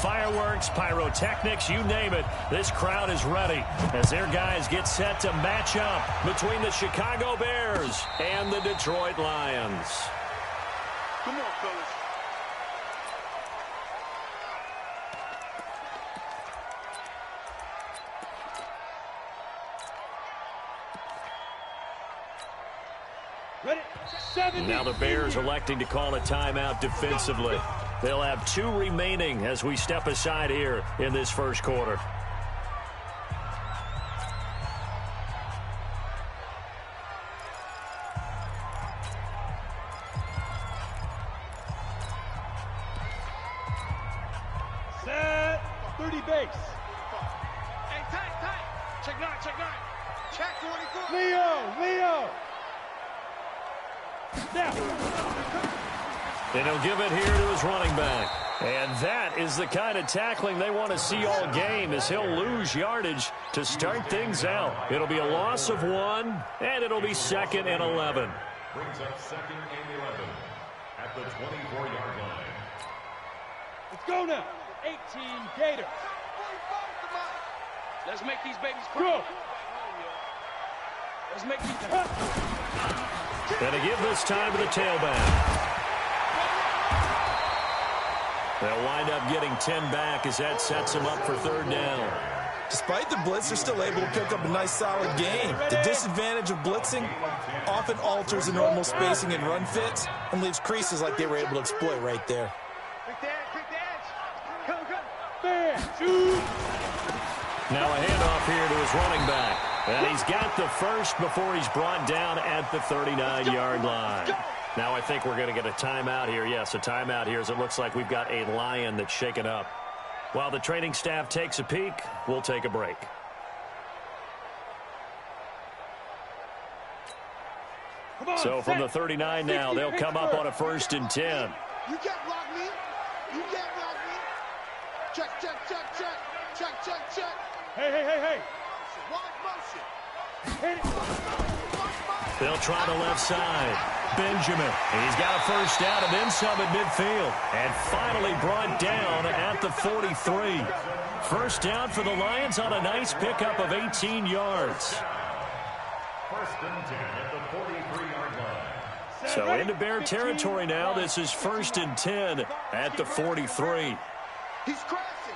fireworks, pyrotechnics, you name it. This crowd is ready as their guys get set to match up between the Chicago Bears and the Detroit Lions. Come on, fellas. Now the Bears electing to call a timeout defensively. They'll have 2 remaining as we step aside here in this first quarter. Set. 30 base. Hey, tight. Check 9. Check 24. Leo. And he'll give it here to his running back. And that is the kind of tackling they want to see all game, as he'll lose yardage to start things out. It'll be a loss of 1, and it'll be 2nd and 11. Brings up 2nd and 11 at the 24-yard line. Let's go now. 18 Gators. Let's make these babies grow. Let's make these. Gonna give this time to the tailback. They'll wind up getting 10 back as that sets them up for 3rd down. Despite the blitz, they're still able to pick up a nice, solid gain. The disadvantage of blitzing often alters the normal spacing and run fits and leaves creases like they were able to exploit right there. Now a handoff here to his running back. And he's got the first before he's brought down at the 39-yard line. Now I think we're going to get a timeout here. Yes, a timeout here as it looks like we've got a Lion that's shaken up. While the training staff takes a peek, we'll take a break. So from the 39 now, they'll come up on a 1st and 10. You can't block me. Check. Hey. They'll try the left side. Benjamin. He's got a first down and then some at midfield. And finally brought down at the 43. First down for the Lions on a nice pickup of 18 yards. 1st and 10 at the 43-yard line. So into Bear territory now. This is 1st and 10 at the 43. He's crashing.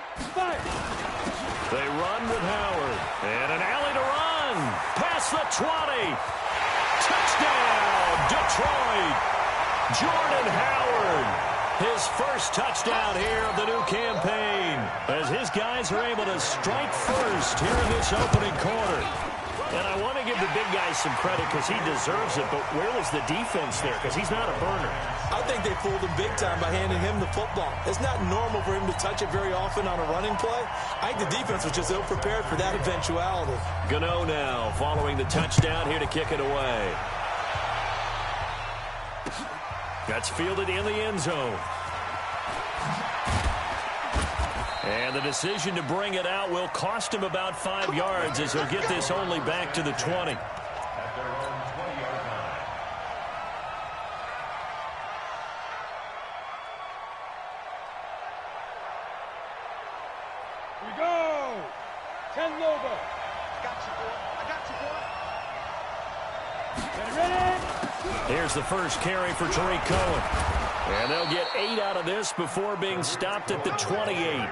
They run with Howard. And an alley to run. Past the 20. Touchdown, Detroit. Jordan Howard. His first touchdown here of the new campaign. As his guys are able to strike first here in this opening quarter. And I want to give the big guy some credit because he deserves it, but where was the defense there? Because he's not a burner. I think they fooled him big time by handing him the football. It's not normal for him to touch it very often on a running play. I think the defense was just ill-prepared for that eventuality. Gano now following the touchdown here to kick it away. That's fielded in the end zone. And the decision to bring it out will cost him about 5 yards as he'll get this only back to the 20. At their own 20-yard line. Here we go. 10 Lobo. I got you, boy. Ready? Here's the first carry for Tariq Cohen. And they'll get 8 out of this before being stopped at the 28.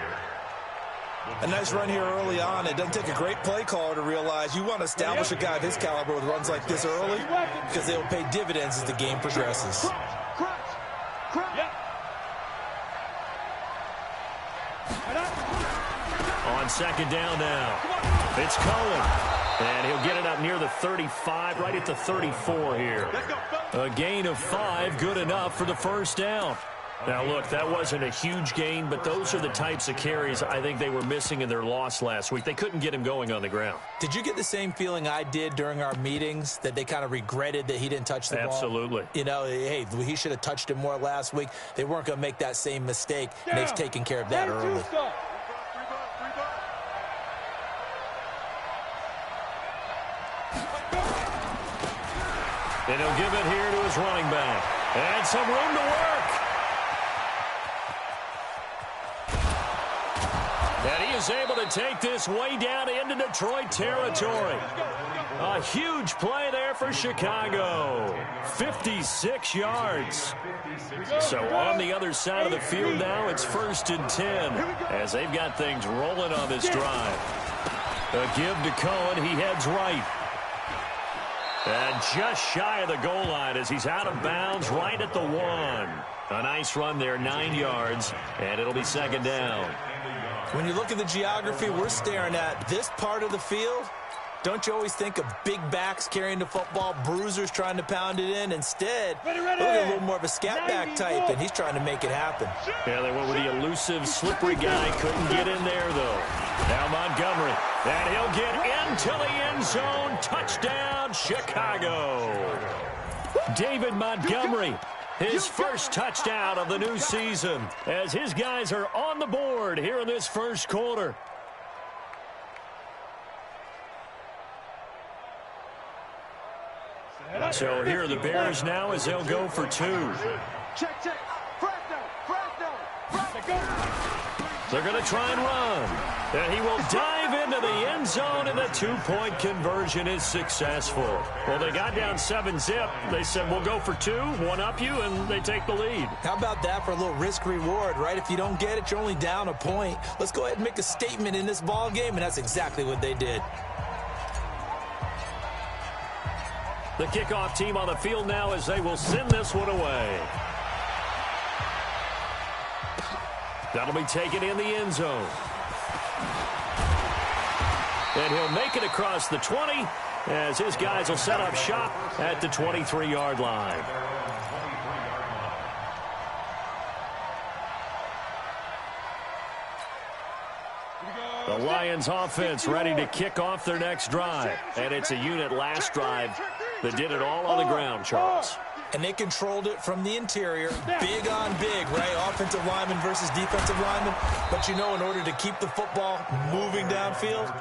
A nice run here early on. It doesn't take a great play caller to realize you want to establish a guy of his caliber with runs like this early because they will pay dividends as the game progresses. On second down now, it's Cohen. And he'll get it up near the 35, right at the 34 here. A gain of 5, good enough for the first down. Now, look, that wasn't a huge gain, but those are the types of carries I think they were missing in their loss last week. They couldn't get him going on the ground. Did you get the same feeling I did during our meetings, that they kind of regretted that he didn't touch the ball? Absolutely. You know, hey, he should have touched it more last week. They weren't going to make that same mistake, and they've taken care of that early. And he'll give it here to his running back. And some room to work. And he is able to take this way down into Detroit territory. A huge play there for Chicago. 56 yards. So on the other side of the field now, it's 1st and 10 as they've got things rolling on this drive. A give to Cohen. He heads right. And just shy of the goal line as he's out of bounds right at the 1. A nice run there, 9 yards, and it'll be 2nd down. When you look at the geography we're staring at, this part of the field, don't you always think of big backs carrying the football, bruisers trying to pound it in? Instead, look at a little more of a scat back type, and he's trying to make it happen. Yeah, they went with the elusive, slippery guy. Couldn't get in there, though. Now Montgomery, and he'll get into the end zone. Touchdown, Chicago. David Montgomery, his first touchdown of the new season, as his guys are on the board here in this first quarter. So here are the Bears now as they'll go for 2. Check, check. They're going to try and run. And he will dive into the end zone, and the 2-point conversion is successful. Well, they got down 7-zip. They said, we'll go for 2, one-up you, and they take the lead. How about that for a little risk-reward, right? If you don't get it, you're only down a point. Let's go ahead and make a statement in this ball game, and that's exactly what they did. The kickoff team on the field now as they will send this one away. That'll be taken in the end zone. And he'll make it across the 20 as his guys will set up shop at the 23-yard line. The Lions offense ready to kick off their next drive. And it's a unit last drive that did it all on the ground, Charles. And they controlled it from the interior, big on big, right? Offensive lineman versus defensive lineman. But you know, in order to keep the football moving downfield,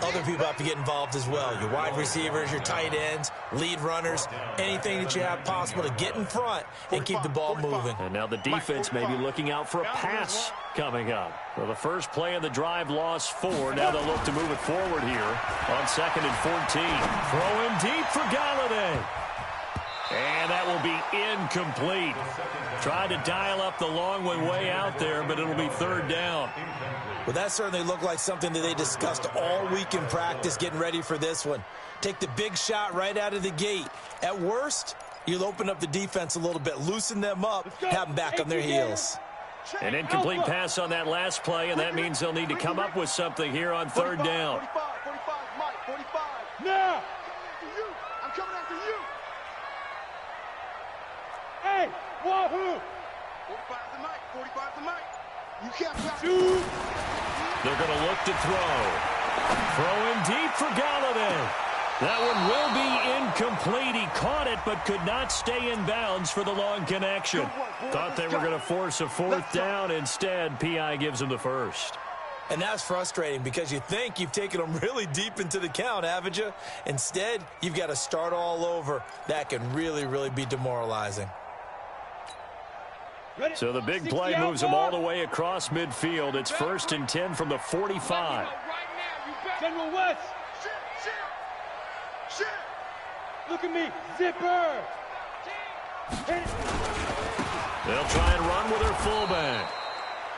other people have to get involved as well. Your wide receivers, your tight ends, lead runners, anything that you have possible to get in front and keep the ball moving. And now the defense may be looking out for a pass coming up. Well, the first play of the drive lost 4. Now they'll look to move it forward here on 2nd and 14. Throwing deep for Galladay. And that will be incomplete. Tried to dial up the long one way out there, but it'll be 3rd down. Well, that certainly looked like something that they discussed all week in practice, getting ready for this one. Take the big shot right out of the gate. At worst, you'll open up the defense a little bit, loosen them up, have them back on their heels. An incomplete pass on that last play, and that means they'll need to come up with something here on 3rd down. 45, Mike, 45. Now! I'm coming after you. Hey, wahoo! 45 to Mike, 45 to Mike. You can't pass. Shoot! They're going to look to throw. Throwing deep for Galladay. That one will be incomplete. He caught it but could not stay in bounds for the long connection. Thought they were going to force a 4th down. Instead, P.I. gives him the first. And that's frustrating because you think you've taken them really deep into the count, haven't you? Instead, you've got to start all over. That can really, really be demoralizing. So the big play moves them all the way across midfield. It's 1st and 10 from the 45. General West! Shit! Look at me! Zipper! They'll try and run with their fullback.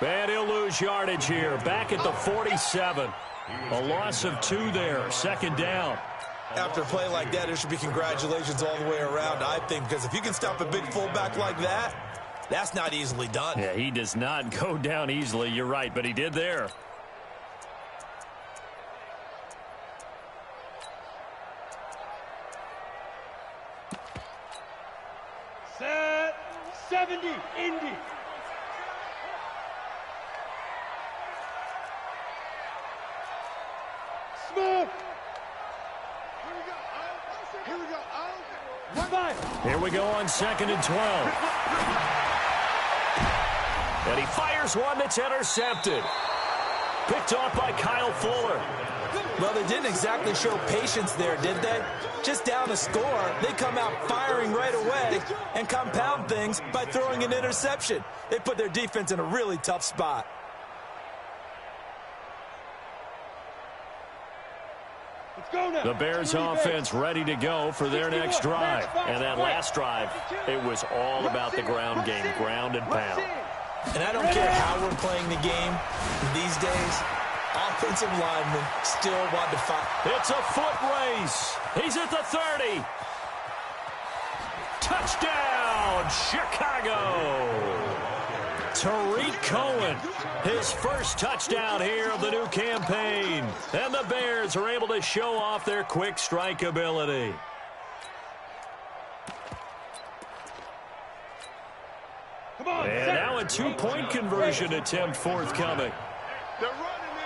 And he'll lose yardage here. Back at the 47. A loss of 2 there. 2nd down. After a play like that, there should be congratulations all the way around, I think, because if you can stop a big fullback like that, that's not easily done. Yeah, he does not go down easily. You're right, but he did there. Set 70, Indy. Smooth. Here we go. Run by. Here we go on 2nd and 12. And he fires one that's intercepted. Picked off by Kyle Fuller. Well, they didn't exactly show patience there, did they? Just down a score, they come out firing right away and compound things by throwing an interception. They put their defense in a really tough spot. The Bears offense ready to go for their next drive. And that last drive, it was all about the ground game, ground and pound. And I don't care how we're playing the game these days, offensive linemen still want to fight. It's a foot race. He's at the 30. Touchdown, Chicago. Tariq Cohen, his first touchdown here of the new campaign. And the Bears are able to show off their quick strike ability. And now a two-point conversion attempt forthcoming. They're running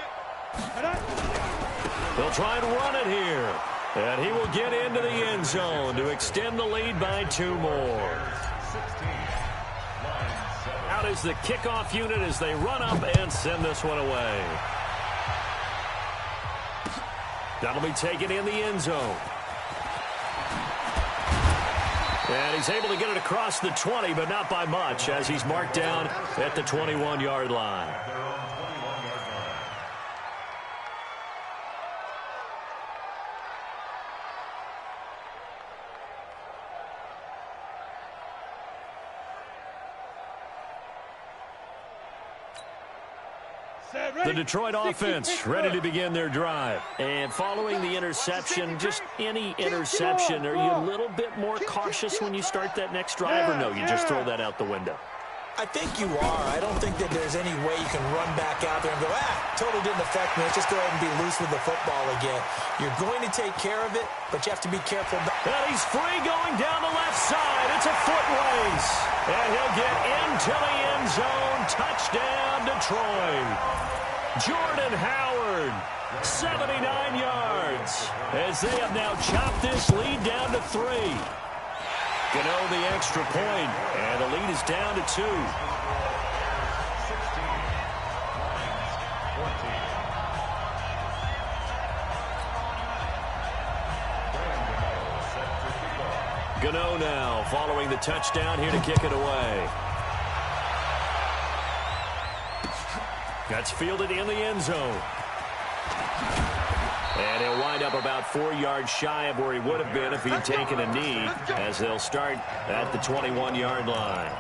it. They'll try and run it here. And he will get into the end zone to extend the lead by 2 more. Out is the kickoff unit as they run up and send this one away. That'll be taken in the end zone. And he's able to get it across the 20, but not by much, as he's marked down at the 21-yard line. The Detroit offense ready to begin their drive. And following the interception, just any interception, are you a little bit more cautious when you start that next drive, or no, you just throw that out the window? I think you are. I don't think that there's any way you can run back out there and go, totally didn't affect me. Let's just go ahead and be loose with the football again. You're going to take care of it, but you have to be careful. And he's free going down the left side. It's a foot race. And he'll get into the end zone. Touchdown, Detroit. Jordan Howard, 79 yards, as they have now chopped this lead down to 3. Gano the extra point, and the lead is down to 2. Gano now following the touchdown here to kick it away. That's fielded in the end zone. And he'll wind up about 4 yards shy of where he would have been if he'd taken a knee, as they'll start at the 21-yard line.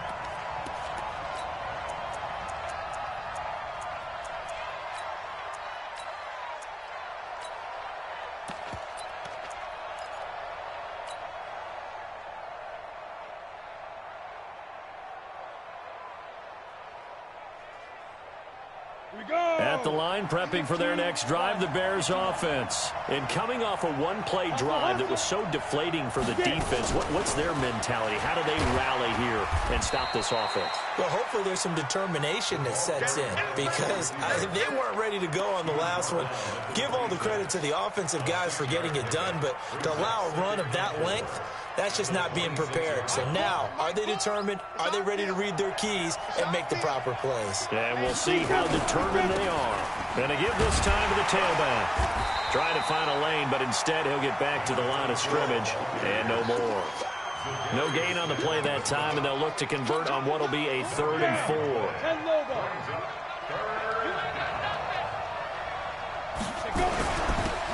At the line, prepping for their next drive, the Bears offense. And coming off a one-play drive that was so deflating for the defense, what's their mentality? How do they rally here and stop this offense? Well, hopefully there's some determination that sets in, because they weren't ready to go on the last one. Give all the credit to the offensive guys for getting it done, but to allow a run of that length, that's just not being prepared. So now, are they determined? Are they ready to read their keys and make the proper plays? And we'll see how determined they are. And to give this time to the tailback. Trying to find a lane, but instead he'll get back to the line of scrimmage and no more. No gain on the play that time, and they'll look to convert on what will be a 3rd and 4.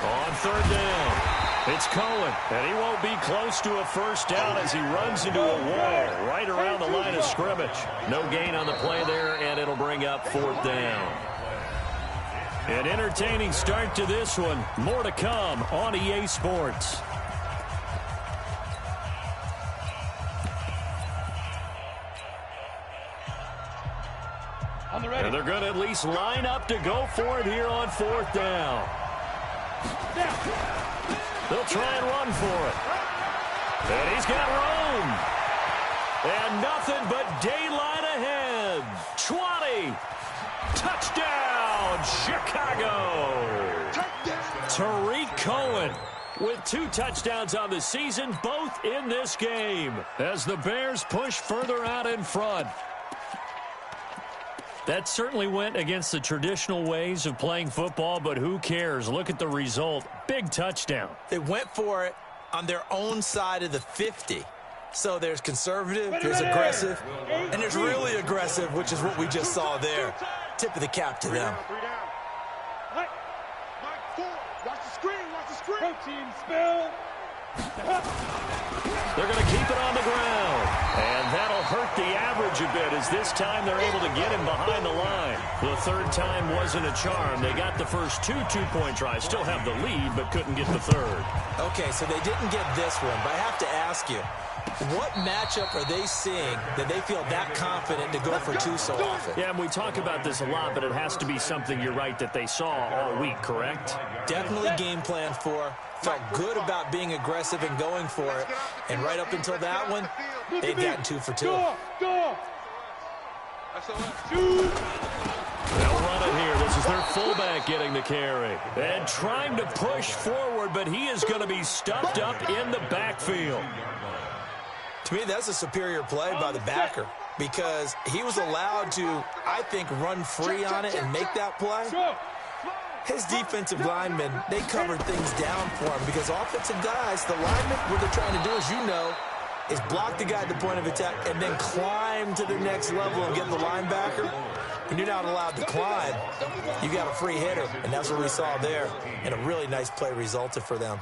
On 3rd down. It's Cohen, and he won't be close to a first down as he runs into a wall right around the line of scrimmage. No gain on the play there, and it'll bring up 4th down. An entertaining start to this one. More to come on EA Sports. And they're going to at least line up to go for it here on 4th down. They'll try and run for it. And he's got room. And nothing but daylight ahead. 20. Touchdown, Chicago. Tariq Cohen with 2 touchdowns on the season, both in this game, as the Bears push further out in front. That certainly went against the traditional ways of playing football, but who cares? Look at the result. Big touchdown. They went for it on their own side of the 50. So there's conservative, there's aggressive, and there's really aggressive, which is what we just saw there. Tip of the cap to them. Mike, 4. Watch the screen. Watch the screen. Protein spill. They're going to keep it on the ground. And that'll hurt the average a bit as this time they're able to get him behind the line. The third time wasn't a charm. They got the first two-point tries. Still have the lead, but couldn't get the third. Okay, so they didn't get this one, but I have to ask you, what matchup are they seeing that they feel that confident to go for two so often? Yeah, and we talk about this a lot, but it has to be something, you're right, that they saw all week, correct? Definitely game plan for. Felt good about being aggressive and going for it. And right up until that one, they'd gotten 2 for 2. Go. They'll run it here. This is their fullback getting the carry. And trying to push forward, but he is going to be stuffed up in the backfield. To me, that's a superior play by the backer because he was allowed to, I think, run free on it and make that play. His defensive linemen, they covered things down for him because offensive guys, the linemen, what they're trying to do, as you know, is block the guy at the point of attack and then climb to the next level and get the linebacker. When you're not allowed to climb, you got a free hitter, and that's what we saw there, and a really nice play resulted for them.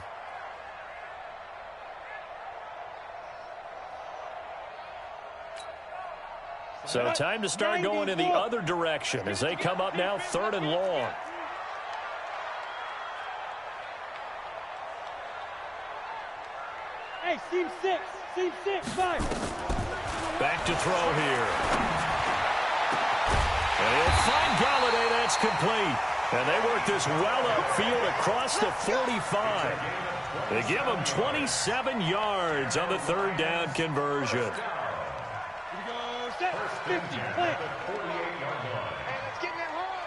So time to start going in the other direction as they come up now 3rd and long. Hey, seam 6, 5. Back to throw here. And he'll find Galladay. That's complete. And they work this well upfield across the 45. They give him 27 yards on the 3rd down conversion. Here we go, set, 50, plant. Hey, let's get in that hole.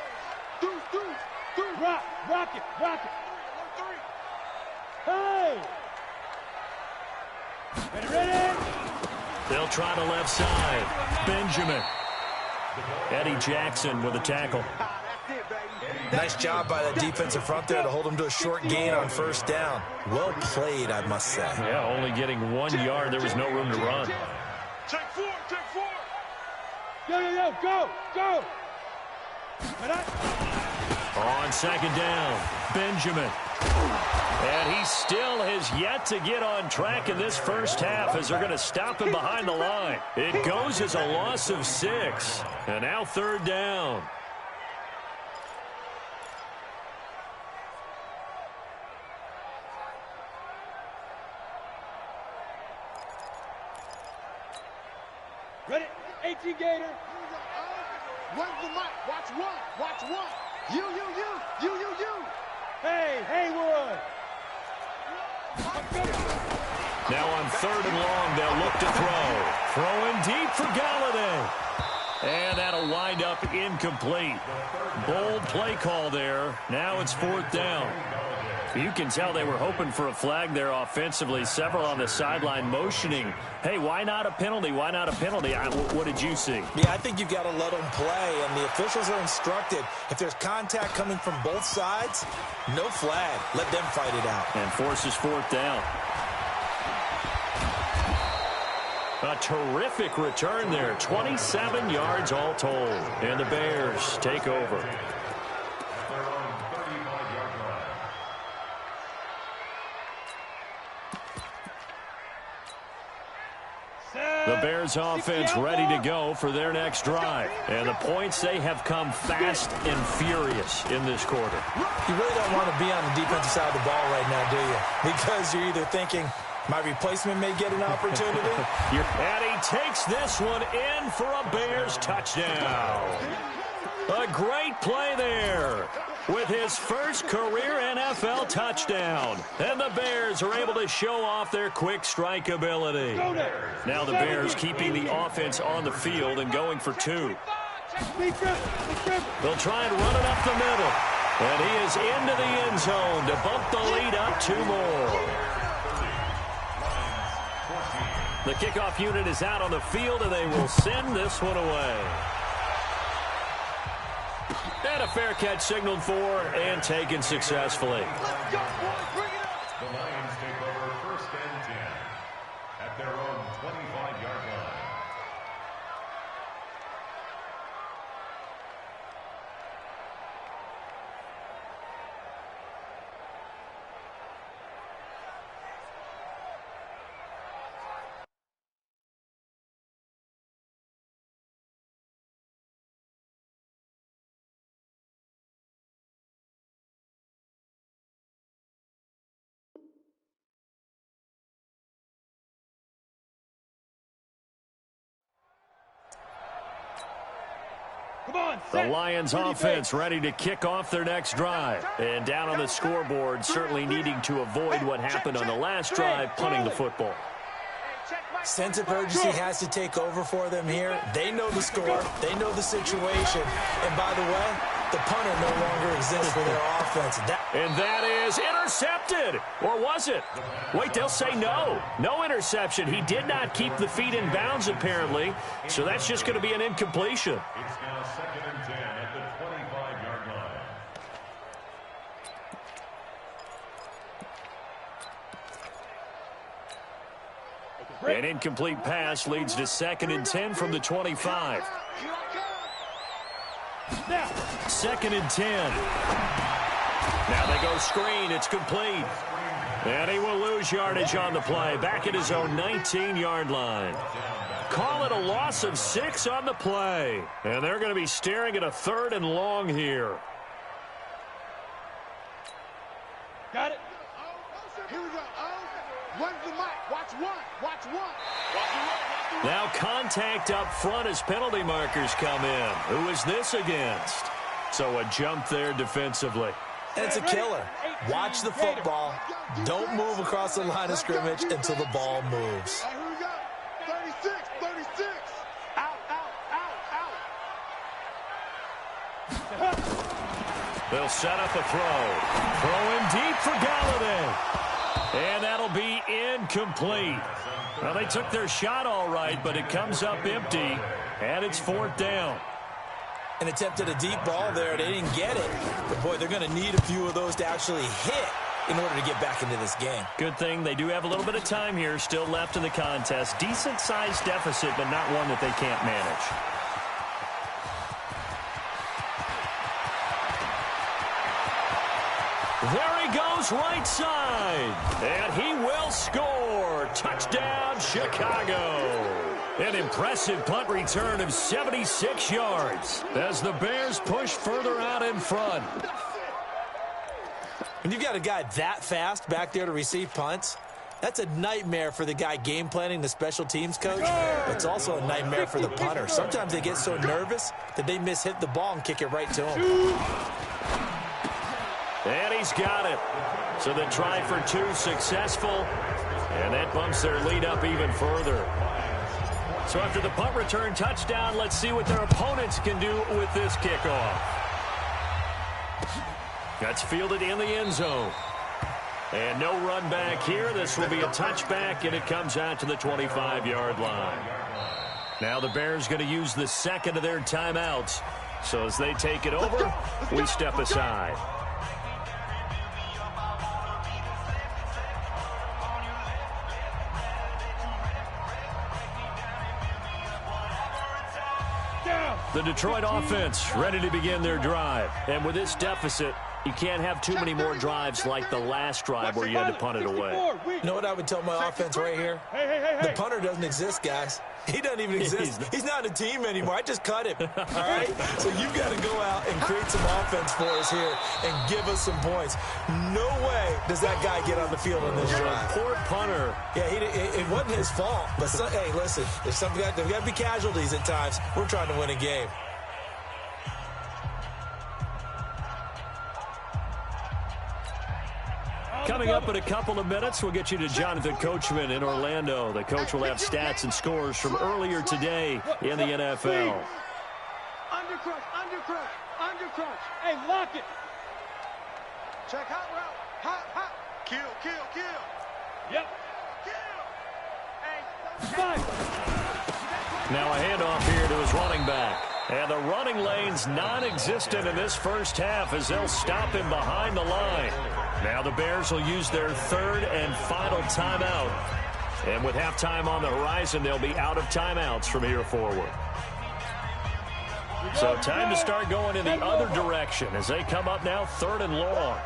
Deuce. Rock it. Hey! Ready? They'll try the left side. Benjamin. Eddie Jackson with a tackle. Nice job by the defensive front there to hold him to a short gain on 1st down. Well played, I must say. Yeah, only getting 1 yard. There was no room to run. Take 4. Yo, go! On 2nd down, Benjamin. And he still has yet to get on track in this first half as they're going to stop him behind the line. It goes as a loss of 6. And now 3rd down. Ready? 18 Gator. Run the mic. Watch one. You. Hey, Haywood. Now on 3rd and long, they'll look to throw. Throwing deep for Galladay. And that'll wind up incomplete. Bold play call there. Now it's 4th down. You can tell they were hoping for a flag there offensively. Several on the sideline motioning. Hey, why not a penalty? Why not a penalty? What did you see? Yeah, I think you've got to let them play, and the officials are instructed. If there's contact coming from both sides, no flag. Let them fight it out. And forces 4th down. A terrific return there. 27 yards all told. And the Bears take over. The Bears offense ready to go for their next drive. And the points, they have come fast and furious in this quarter. You really don't want to be on the defensive side of the ball right now, do you? Because you're either thinking, my replacement may get an opportunity. And he takes this one in for a Bears touchdown. A great play there with his first career NFL touchdown. And the Bears are able to show off their quick strike ability. Now the Bears keeping the offense on the field and going for 2. They'll try and run it up the middle. And he is into the end zone to bump the lead up 2 more. The kickoff unit is out on the field, and they will send this one away. And a fair catch signaled for and taken successfully. Let's go, boys. Bring it up. The Lions take over 1st and 10 at their own 25-yard line. The Lions offense ready to kick off their next drive. And down on the scoreboard, certainly needing to avoid what happened on the last drive, punting the football. Sense of urgency has to take over for them here. They know the score. They know the situation. And by the way, the punter no longer exists for their offense. And that is intercepted. Or was it? Wait, they'll say no. No interception. He did not keep the feet in bounds, apparently. So that's just going to be an incompletion. It's now 2nd and 10 at the 25-yard line. An incomplete pass leads to 2nd and 10 from the 25. 2nd and 10. Now they go screen. It's complete. And he will lose yardage on the play. Back at his own 19-yard line. Call it a loss of 6 on the play. And they're going to be staring at a 3rd and long here. Got it. Here we go. Run the mic. Watch one. Watch one. Now contact up front as penalty markers come in. Who is this against? So a jump there defensively. And it's a killer. Watch the football. Don't move across the line of scrimmage until the ball moves. Here we go. 36. 36. Out. They'll set up a throw. Throw in deep for Galladay. And that'll be incomplete. Well, they took their shot all right, but it comes up empty, and it's 4th down. And attempted a deep ball there. They didn't get it. But, boy, they're going to need a few of those to actually hit in order to get back into this game. Good thing they do have a little bit of time here still left in the contest. Decent-sized deficit, but not one that they can't manage. There he goes right side. And he will score. Touchdown, Chicago. An impressive punt return of 76 yards as the Bears push further out in front. When you've got a guy that fast back there to receive punts, that's a nightmare for the guy game planning, the special teams coach. It's also a nightmare for the punter. Sometimes they get so nervous that they hit the ball and kick it right to him. And he's got it. So the try for 2 successful. And that bumps their lead up even further. So after the punt return touchdown, let's see what their opponents can do with this kickoff. That's fielded in the end zone. And no run back here. This will be a touchback, and it comes out to the 25-yard line. Now the Bears going to use the 2nd of their timeouts. So as they take it over, we step aside. The Detroit offense ready to begin their drive. And with this deficit, you can't have too many more drives like the last drive where you had to punt it away. You know what I would tell my offense right here? The punter doesn't exist, guys. He doesn't even exist. He's not a team anymore. I just cut him, all right? So you've got to go out and create some offense for us here and give us some points. No way does that guy get on the field on this drive. Poor punter. Yeah, it wasn't his fault. But, hey, listen, there's got to be casualties at times. We're trying to win a game. Coming up in a couple of minutes, we'll get you to Jonathan Coachman in Orlando. The coach will have stats and scores from earlier today in the NFL. Undercrush. Hey, lock it. Check hot route. Hot. Kill. Yep. Hey. Now a handoff here to his running back. And the running lane's non-existent in this first half as they'll stop him behind the line. Now the Bears will use their 3rd and final timeout. And with halftime on the horizon, they'll be out of timeouts from here forward. So time to start going in the other direction as they come up now 3rd and long.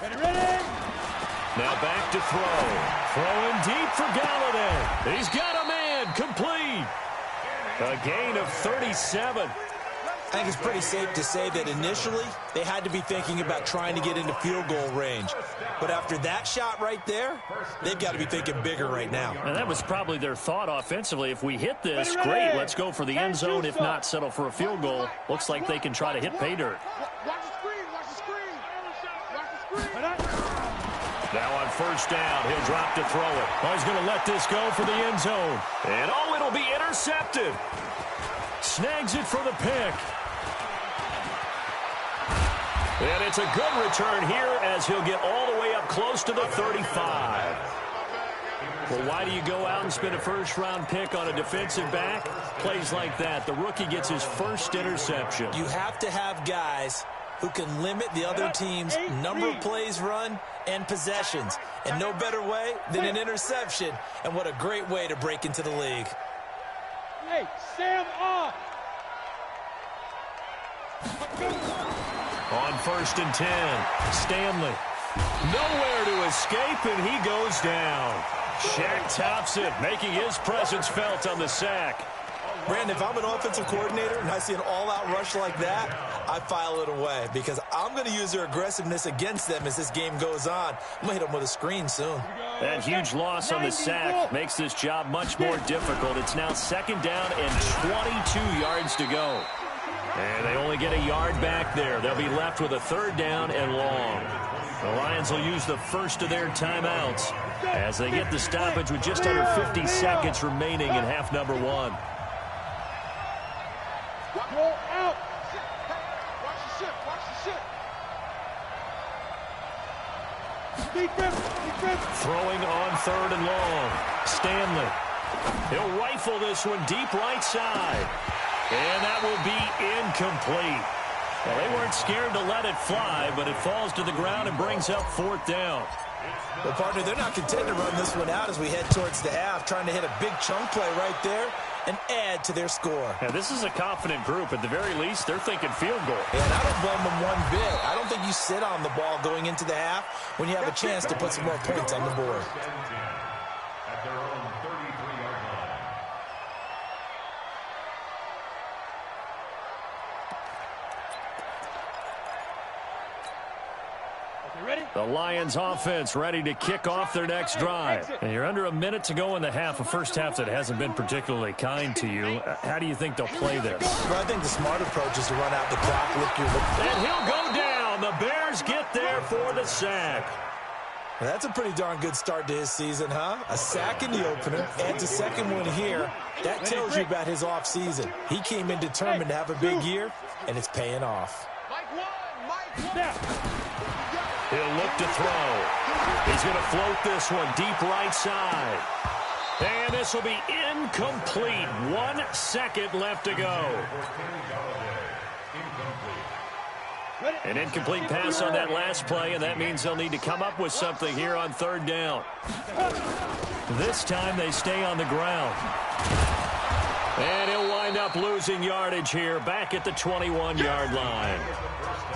Ready? Now back to throw. Throwing deep for Galladay. He's got a man. Complete. A gain of 37. I think it's pretty safe to say that initially they had to be thinking about trying to get into field goal range. But after that shot right there, they've got to be thinking bigger right now. And that was probably their thought offensively. If we hit this, great, let's go for the end zone. If not, settle for a field goal. Looks like they can try to hit pay dirt. Watch the screen, watch the screen. Watch the screen. Now on first down, he'll drop to throw it. Oh, he's going to let this go for the end zone. And oh, it'll be intercepted. Snags it for the pick. And it's a good return here as he'll get all the way up close to the 35. Well, why do you go out and spend a first-round pick on a defensive back? Plays like that. The rookie gets his first interception. You have to have guys who can limit the other team's number of plays run and possessions. And no better way than an interception. And what a great way to break into the league. Hey, Sam off. On first and 10, Stanley. Nowhere to escape, and he goes down. Shaq tops it, making his presence felt on the sack. Brandon, if I'm an offensive coordinator and I see an all-out rush like that, I file it away because I'm going to use their aggressiveness against them as this game goes on. I'm going to hit them with a screen soon. That huge loss on the sack makes this job much more difficult. It's now second down and 22 yards to go. And they only get a yard back there. They'll be left with a third down and long. The Lions will use the first of their timeouts as they get the stoppage with just under 50 seconds remaining in half number one. Roll out. Watch the ship, watch the ship. Defense. Throwing on third and long. Stanley. He'll rifle this one deep right side. And that will be incomplete. Well, they weren't scared to let it fly, but it falls to the ground and brings up fourth down. Well, partner, they're not content to run this one out as we head towards the half, trying to hit a big chunk play right there and add to their score. Now, this is a confident group. At the very least, they're thinking field goal. And I don't blame them one bit. I don't think you sit on the ball going into the half when you have a chance to put some more points on the board. At their own 33-yard line. Ready? The Lions offense ready to kick off their next drive. And you're under a minute to go in the half, a first half that hasn't been particularly kind to you. How do you think they'll play this? Well, I think the smart approach is to run out the clock, lick your lip. And he'll go down. The Bears get there for the sack. Well, that's a pretty darn good start to his season, huh? A sack in the opener, adds a second one here. That tells you about his offseason. He came in determined to have a big year, and it's paying off. Mike one. He'll look to throw. He's going to float this one deep right side. And this will be incomplete. 1 second left to go. An incomplete pass on that last play, and that means they'll need to come up with something here on third down. This time they stay on the ground. And he'll wind up losing yardage here back at the 21-yard line.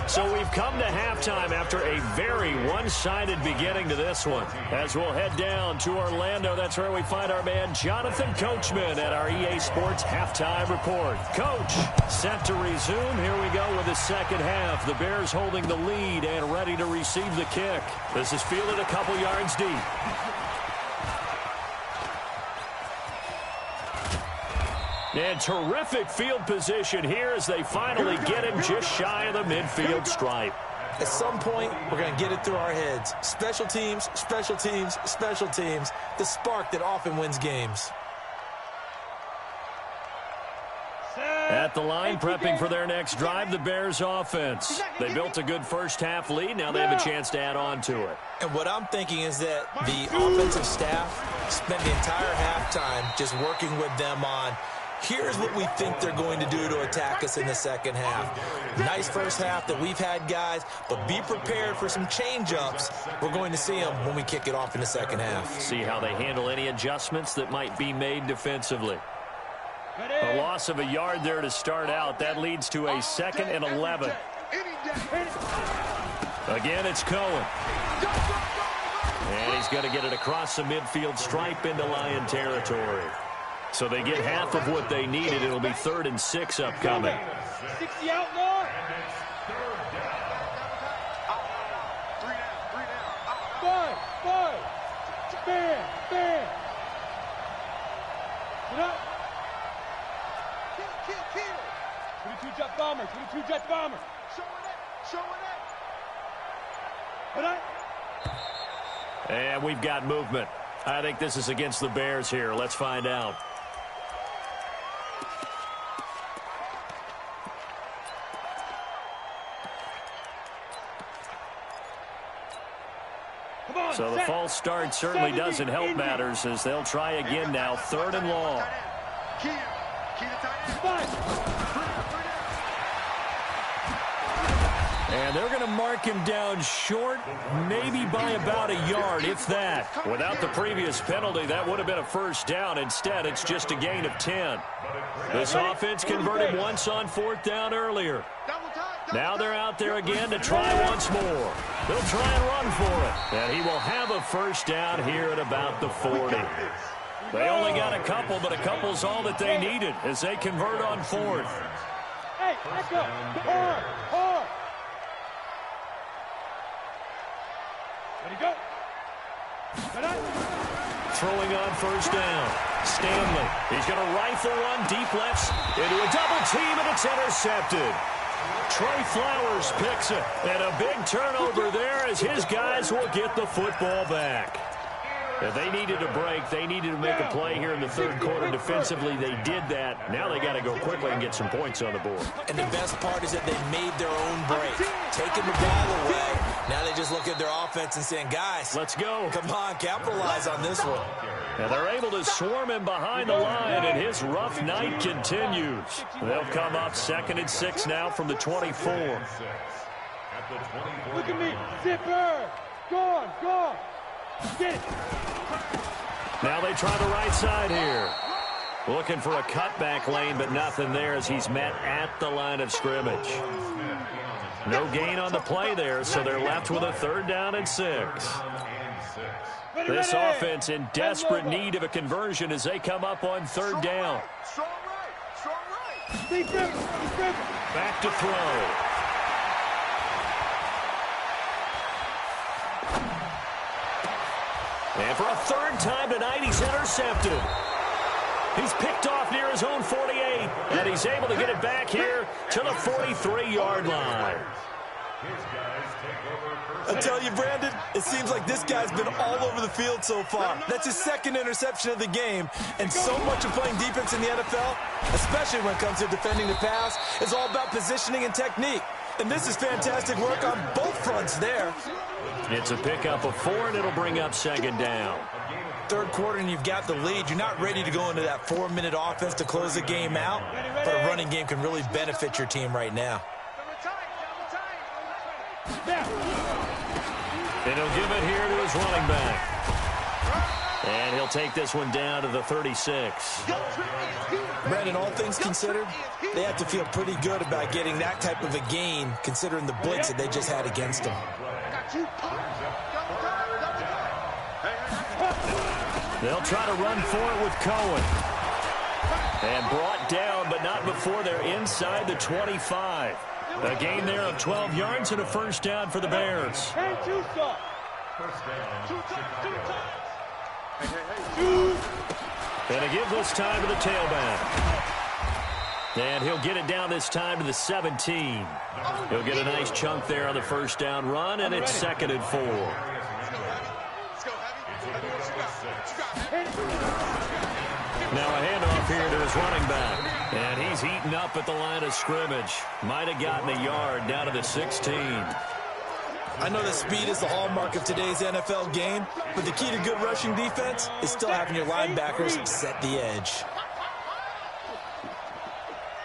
So we've come to halftime after a very one-sided beginning to this one. As we'll head down to Orlando, that's where we find our man Jonathan Coachman at our EA Sports Halftime Report. Coach, set to resume. Here we go with the second half. The Bears holding the lead and ready to receive the kick. This is fielded a couple yards deep. And terrific field position here as they finally get him just shy of the midfield stripe. At some point, we're going to get it through our heads. Special teams, special teams, special teams. The spark that often wins games. At the line, prepping for their next drive, the Bears offense. They built a good first half lead. Now they have a chance to add on to it. And what I'm thinking is that the offensive staff spent the entire halftime just working with them on, here's what we think they're going to do to attack us in the second half. Nice first half that we've had, guys, but be prepared for some change-ups. We're going to see them when we kick it off in the second half. See how they handle any adjustments that might be made defensively. A loss of a yard there to start out. That leads to a 2nd and 11. Again, it's Cohen. And he's going to get it across the midfield stripe into Lion territory. So they get half of what they needed. It'll be 3rd and 6 upcoming. 60 out, Lord. Five. Bam. Get up. Kill. 22 jet bomber. Show it up. Get up. And we've got movement. I think this is against the Bears here. Let's find out. So the false start certainly doesn't help matters as they'll try again now. 3rd and long. And they're going to mark him down short, maybe by about a yard, if that. Without the previous penalty, that would have been a 1st down. Instead, it's just a gain of 10. This offense converted once on 4th down earlier. Now they're out there again to try once more. They'll try and run for it. And he will have a 1st down here at about the 40. They only got a couple, but a couple's all that they needed as they convert on 4th. Hey, let's go. Hard. Ready, go. Throwing on 1st down. Stanley. He's going to rifle one deep left into a double team, and it's intercepted. Trey Flowers picks it, and a big turnover there as his guys will get the football back. If they needed a break, they needed to make a play here in the 3rd quarter defensively. They did that. Now they got to go quickly and get some points on the board. And the best part is that they made their own break, taking the ball away. Now they just look at their offense and saying, guys, let's go. Come on, capitalize on this one. And they're able to swarm him behind the line, and his rough night continues. They'll come up 2nd and 6 now from the 24. Look at me. Zipper. Gone. Get it. Now they try the right side here. Looking for a cutback lane, but nothing there as he's met at the line of scrimmage. No gain on the play there, so they're left with a 3rd down and 6. This offense in desperate need of a conversion as they come up on 3rd down. Back to throw. And for a 3rd time tonight, he's intercepted. He's picked off near his own 48, and he's able to get it back here to the 43-yard line. I tell you, Brandon, it seems like this guy's been all over the field so far. That's his 2nd interception of the game, and so much of playing defense in the NFL, especially when it comes to defending the pass, is all about positioning and technique. And this is fantastic work on both fronts there. It's a pickup of 4, and it'll bring up 2nd down. 3rd quarter, and you've got the lead. You're not ready to go into that 4-minute offense to close the game out, but a running game can really benefit your team right now. And he'll give it here to his running back. And he'll take this one down to the 36. Brandon, all things considered, they have to feel pretty good about getting that type of a gain, considering the blitz that they just had against them. They'll try to run for it with Cohen. And brought down, but not before they're inside the 25. A gain there of 12 yards and a 1st down for the Bears. And a give this time to the tailback. And he'll get it down this time to the 17. He'll get a nice chunk there on the 1st down run, and it's 2nd and 4. Now a handoff here to his running back. And he's eaten up at the line of scrimmage. Might have gotten a yard down to the 16. I know that speed is the hallmark of today's NFL game, but the key to good rushing defense is still having your linebackers set the edge.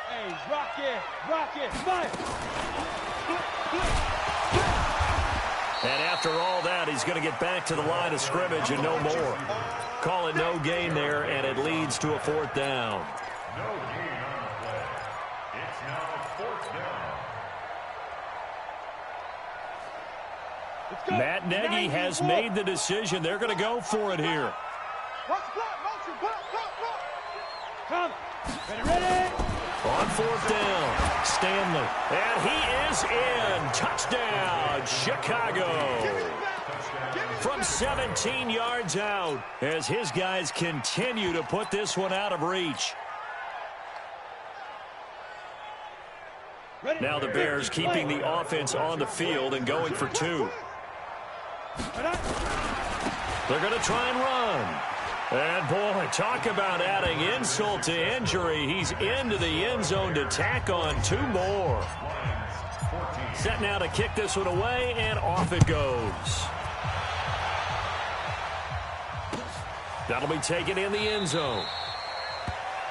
Hey, rock it, fight. And after all that, he's going to get back to the line of scrimmage and no more. Call it no gain there, and it leads to a 4th down. No gain on the play. It's now 4th down. Matt Nagy has made the decision. They're going to go for it here. Come. Ready. On fourth down, Stanley. And he is in. Touchdown, Chicago. From 17 yards out as his guys continue to put this one out of reach. Now the Bears keeping the offense on the field and going for two. They're going to try and run. And, boy, talk about adding insult to injury. He's into the end zone to tack on two more. Set now to kick this one away, and off it goes. That'll be taken in the end zone.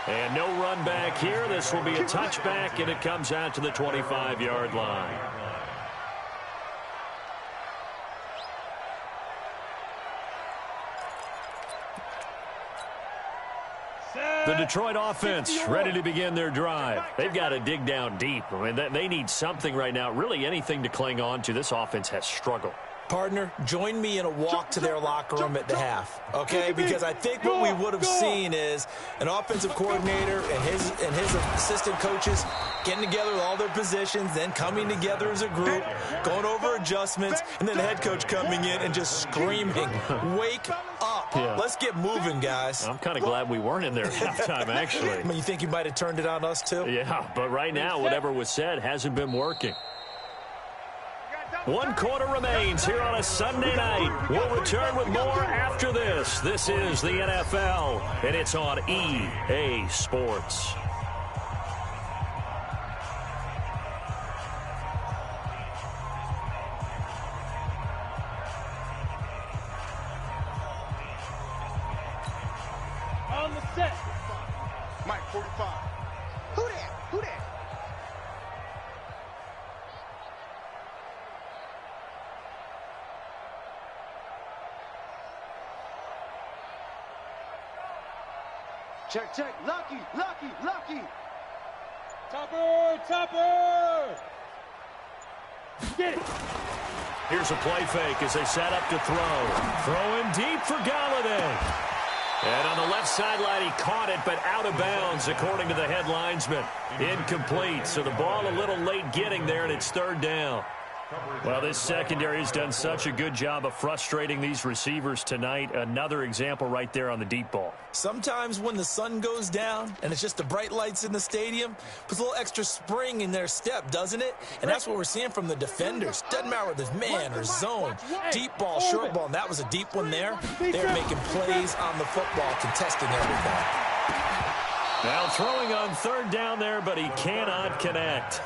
And no run back here. This will be a touchback, and it comes out to the 25-yard line. The Detroit offense ready to begin their drive. They've got to dig down deep. I mean, they need something right now, really anything to cling on to. This offense has struggled. Partner, join me in a walk to their locker room at the half, okay? Because I think what we would have seen is an offensive coordinator and his assistant coaches getting together with all their positions, then coming together as a group, going over adjustments, and then the head coach coming in and just screaming, wake up. Yeah. Let's get moving, guys. I'm kind of glad we weren't in there at halftime, actually. I mean, you think you might have turned it on us, too? Yeah, but right now, whatever was said hasn't been working. 1 quarter remains here on a Sunday night. We'll return with more after this. This is the NFL, and it's on EA Sports. On the set. Mike, 45. Who that? Who that? Check. Lucky. Topper. Get it. Here's a play fake as they set up to throw. Throwing deep for Galladay. And on the left sideline, he caught it, but out of bounds, according to the head linesman. Incomplete, so the ball a little late getting there, and it's third down. Well, this secondary has done such a good job of frustrating these receivers tonight. Another example right there on the deep ball. Sometimes when the sun goes down and it's just the bright lights in the stadium, puts a little extra spring in their step, doesn't it? And that's what we're seeing from the defenders. Doesn't matter whether it's man or zone, deep ball, short ball, and that was a deep one there. They're making plays on the football, contesting everything. Now throwing on third down there, but he cannot connect.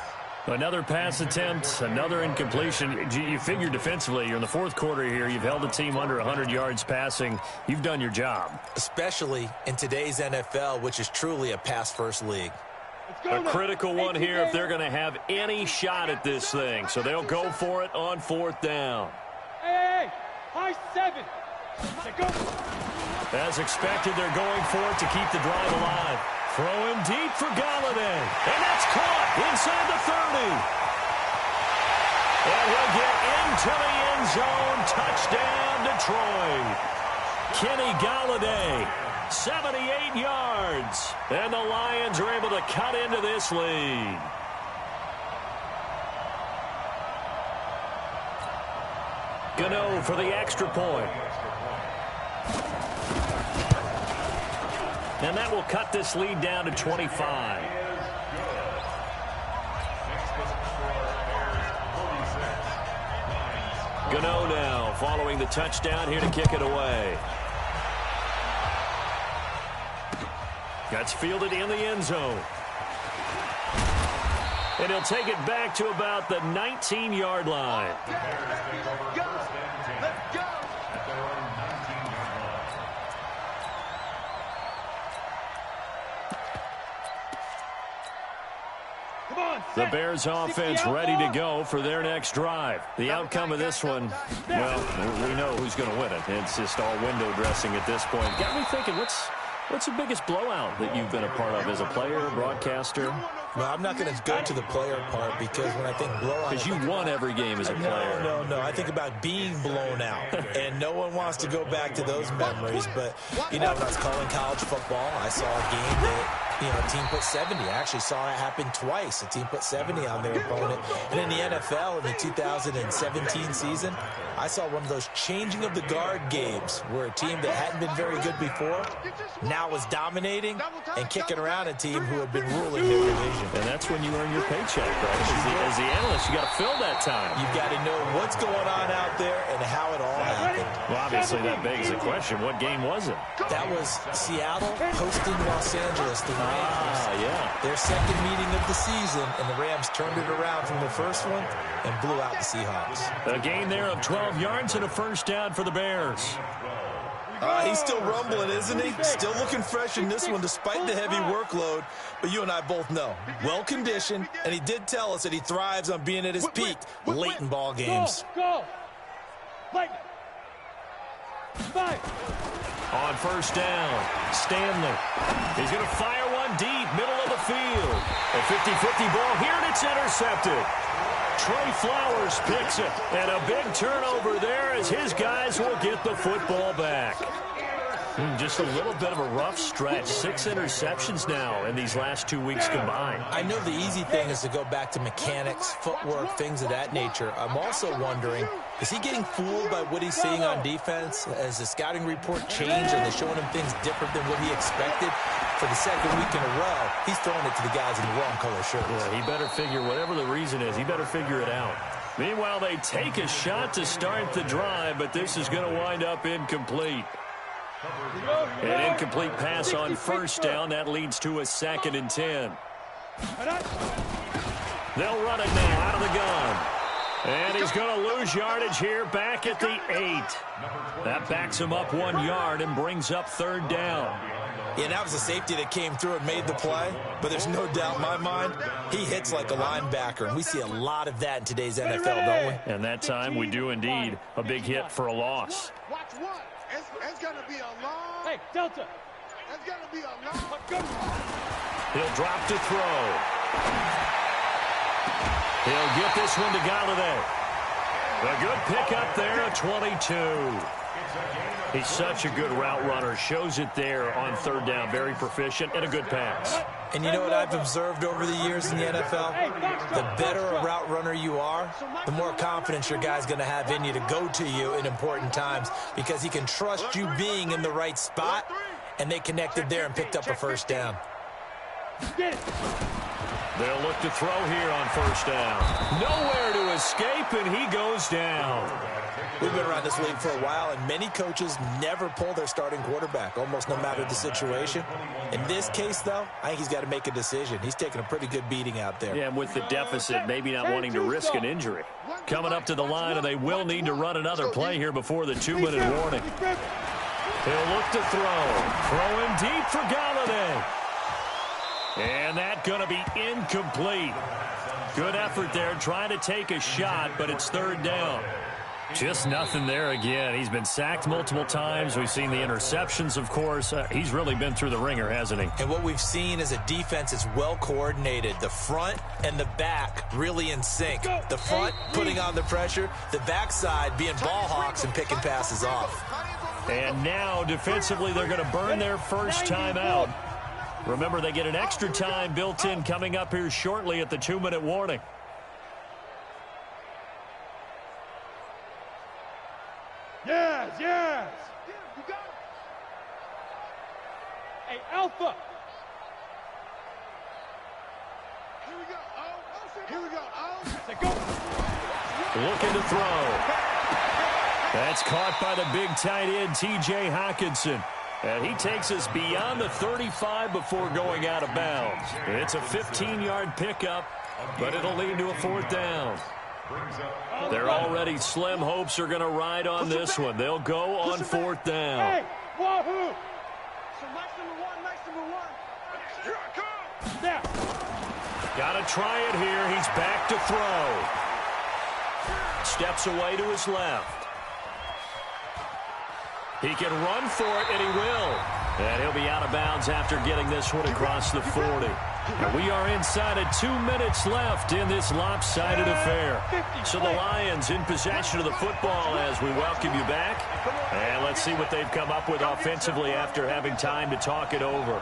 Another pass attempt, another incompletion. You figure defensively, you're in the fourth quarter here. You've held a team under 100 yards passing. You've done your job. Especially in today's NFL, which is truly a pass-first league. A critical one here if they're going to have any shot at this thing. So they'll go for it on fourth down. Hey, high 7. As expected, they're going for it to keep the drive alive. Throwing deep for Galladay. And that's caught inside the 30. And he'll get into the end zone. Touchdown, Detroit. Kenny Galladay, 78 yards. And the Lions are able to cut into this lead. Gano for the extra point. And that will cut this lead down to 25. Gano now following the touchdown here to kick it away. That's fielded in the end zone. And he'll take it back to about the 19-yard line. Let's go. The Bears offense ready to go for their next drive. The outcome of this one, well, we know who's going to win it. It's just all window dressing at this point. Got me thinking, what's the biggest blowout that you've been a part of as a player, broadcaster? Well, I'm not going to go to the player part because when I think blowout... Because you won every game as a player. No. I think about being blown out. And no one wants to go back to those memories. But, when I was calling college football, I saw a game that, a team put 70. I actually saw it happen twice. A team put 70 on their opponent. And in the NFL, in the 2017 season, I saw one of those changing of the guard games where a team that hadn't been very good before now was dominating and kicking around a team who had been ruling their division. And that's when you earn your paycheck, right? As the analyst, you got to fill that time. You've got to know what's going on out there and how it all happened. Well, obviously, that begs the question, what game was it? That was Seattle hosting Los Angeles, the Rams. Yeah. Their second meeting of the season, and the Rams turned it around from the first one and blew out the Seahawks. A gain there of 12 yards and a first down for the Bears. He's still rumbling, isn't he? Still looking fresh in this one despite the heavy workload. But you and I both know, well-conditioned, and he did tell us that he thrives on being at his peak late in ball games. Go! Fight! On first down, Stanley. He's going to fire one deep, middle of the field. A 50-50 ball here, and it's intercepted. Trey Flowers picks it, and a big turnover there as his guys will get the football back. Just a little bit of a rough stretch. 6 interceptions now in these last 2 weeks combined. I know the easy thing is to go back to mechanics, footwork, things of that nature. I'm also wondering, is he getting fooled by what he's seeing on defense? Has the scouting report changed? Are they showing him things different than what he expected? For the second week in a row, he's throwing it to the guys in the wrong color shirts. Yeah, he better figure, whatever the reason is, he better figure it out. Meanwhile, they take a shot to start the drive, but this is going to wind up incomplete. An incomplete pass on first down. That leads to a 2nd and 10. They'll run it now out of the gun. And he's going to lose yardage here back at the 8. That backs him up 1 yard and brings up 3rd down. Yeah, that was a safety that came through and made the play. But there's no doubt in my mind, he hits like a linebacker. And we see a lot of that in today's NFL, don't we? And that time we do indeed. A big hit for a loss. Watch what? It's going to be a long. Hey, Delta. It's going to be a long. He'll drop to throw. He'll get this one to Galladay. A good pickup there at 22. He's such a good route runner. Shows it there on 3rd down. Very proficient and a good pass. And you know what I've observed over the years in the NFL? The better a route runner you are, the more confidence your guy's going to have in you to go to you in important times because he can trust you being in the right spot, and they connected there and picked up a first down. They'll look to throw here on first down. Nowhere to escape, and he goes down. We've been around this league for a while, and many coaches never pull their starting quarterback, almost no matter the situation. In this case, though, I think he's got to make a decision. He's taking a pretty good beating out there. Yeah, and with the deficit, maybe not wanting to risk an injury. Coming up to the line, and they will need to run another play here before the 2-minute warning. He'll look to throw. Throwing deep for Galladay. And that's going to be incomplete. Good effort there, trying to take a shot, but it's 3rd down. Just nothing there again. He's been sacked multiple times. We've seen the interceptions, of course. He's really been through the ringer, hasn't he? And what we've seen is a defense is well coordinated. The front and the back really in sync. The front putting on the pressure, the backside being ball hawks and picking passes off. And now, defensively, they're going to burn their first time out. Remember, they get an extra time built in coming up here shortly at the 2-minute warning. Yes. You got it. Hey, Alpha. Here we go. Oh, here we go. Oh. Say go. Looking to throw. That's caught by the big tight end, T.J. Hockenson. And he takes us beyond the 35 before going out of bounds. It's a 15-yard pickup, but it'll lead to a 4th down. Their already slim hopes are going to ride on this one. They'll go on 4th down. Hey, wahoo! So nice number one. Here I come. There. Got to try it here. He's back to throw. Steps away to his left. He can run for it, and he will. And he'll be out of bounds after getting this one across the 40. And we are inside of 2 minutes left in this lopsided affair. So the Lions in possession of the football as we welcome you back. And let's see what they've come up with offensively after having time to talk it over.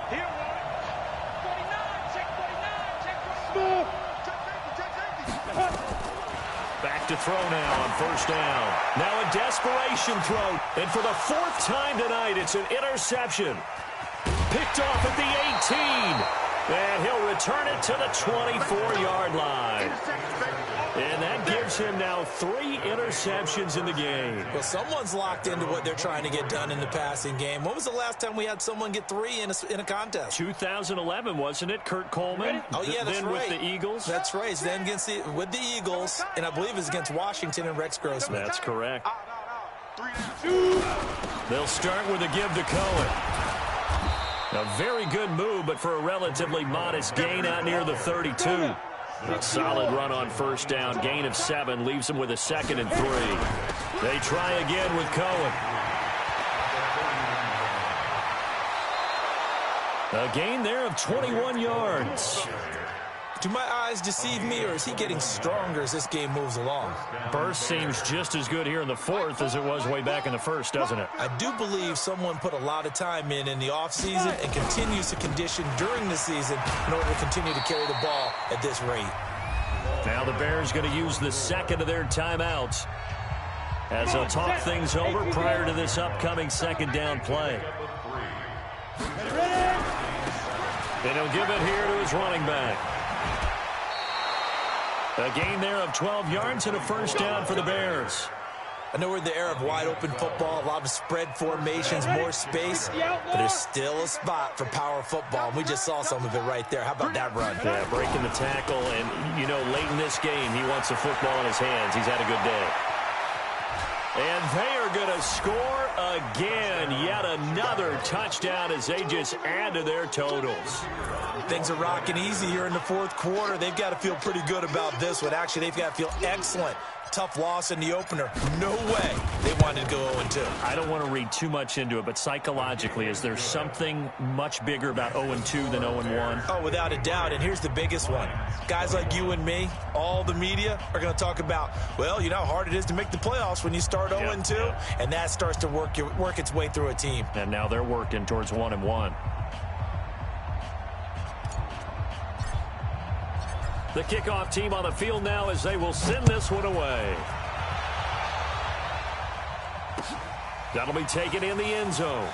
Back to throw now on first down. Now a desperation throw. And for the 4th time tonight, it's an interception. Picked off at the 18. And he'll return it to the 24-yard line. And that gives him now 3 interceptions in the game. Well, someone's locked into what they're trying to get done in the passing game. When was the last time we had someone get 3 in a contest? 2011, wasn't it? Kurt Coleman. Oh, yeah, that's then right. with the Eagles. That's right. Then with the Eagles, and I believe it's against Washington and Rex Grossman. That's correct. They'll start with a give to Cohen. A very good move, but for a relatively modest gain out near the 32. A solid run on first down. Gain of 7 leaves them with a 2nd and 3. They try again with Cohen. A gain there of 21 yards. Do my eyes deceive me, or is he getting stronger as this game moves along? Burst seems just as good here in the 4th as it was way back in the 1st, doesn't it? I do believe someone put a lot of time in the offseason and continues to condition during the season in order to continue to carry the ball at this rate. Now the Bears going to use the 2nd of their timeouts as they'll talk things over prior to this upcoming 2nd down play. And he'll give it here to his running back. A gain there of 12 yards and a first down for the Bears. I know we're in the era of wide-open football, a lot of spread formations, more space, but there's still a spot for power football, and we just saw some of it right there. How about that run? Yeah, breaking the tackle, and, you know, late in this game, he wants the football in his hands. He's had a good day. And they are going to score again. Yet another touchdown as they just add to their totals. Things are rocking easy here in the 4th quarter. They've got to feel pretty good about this one. Actually, they've got to feel excellent. Tough loss in the opener. No way they wanted to go 0-2. I don't want to read too much into it, but psychologically, is there something much bigger about 0-2 than 0-1? Oh, without a doubt, and here's the biggest one. Guys like you and me, all the media, are going to talk about, well, you know how hard it is to make the playoffs when you start 0-2, and that starts to work its way through a team. And now they're working towards 1-1. The kickoff team on the field now as they will send this one away. That'll be taken in the end zone.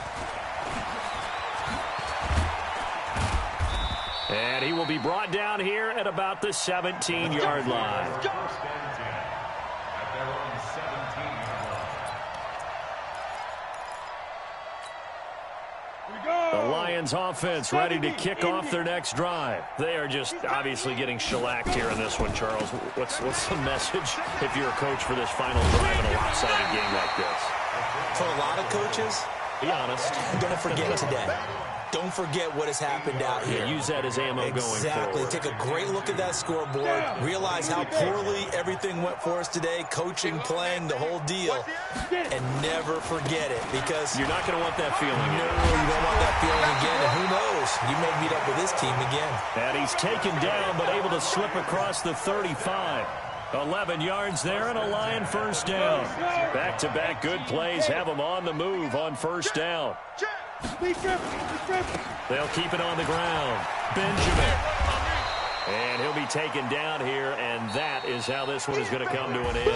And he will be brought down here at about the 17-yard line. The Lions offense ready to kick off their next drive. They are just obviously getting shellacked here in this one, Charles. What's the message if you're a coach for this final drive in a lopsided game like this? For a lot of coaches, be honest. Don't forget today. Don't forget what has happened out here. Use that as ammo going forward. Exactly. Take a great look at that scoreboard. Realize how poorly everything went for us today. Coaching, playing, the whole deal. And never forget it, because you're not going to want that feeling. No, you don't want that feeling again. And who knows? You may meet up with this team again. And he's taken down, but able to slip across the 35. 11 yards there and a Lion first down. Back-to-back good plays have them on the move on first down. They'll keep it on the ground. Benjamin. And he'll be taken down here, and that is how this one is going to come to an end.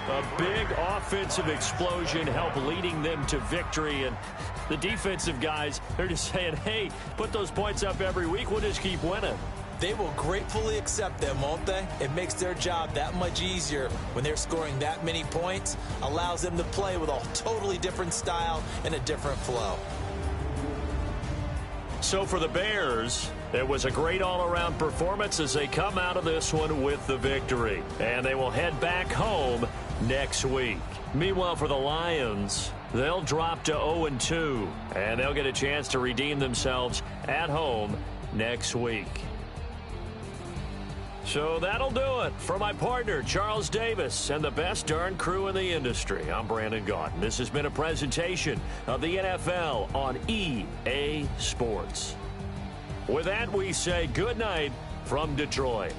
A big offensive explosion helped leading them to victory, and the defensive guys, they're just saying, hey, put those points up every week, we'll just keep winning. They will gratefully accept them, won't they? It makes their job that much easier when they're scoring that many points, allows them to play with a totally different style and a different flow. So for the Bears, it was a great all-around performance as they come out of this one with the victory. And they will head back home next week. Meanwhile, for the Lions, they'll drop to 0-2, and they'll get a chance to redeem themselves at home next week. So that'll do it. For my partner, Charles Davis, and the best darn crew in the industry, I'm Brandon Gaudin. This has been a presentation of the NFL on EA Sports. With that, we say good night from Detroit.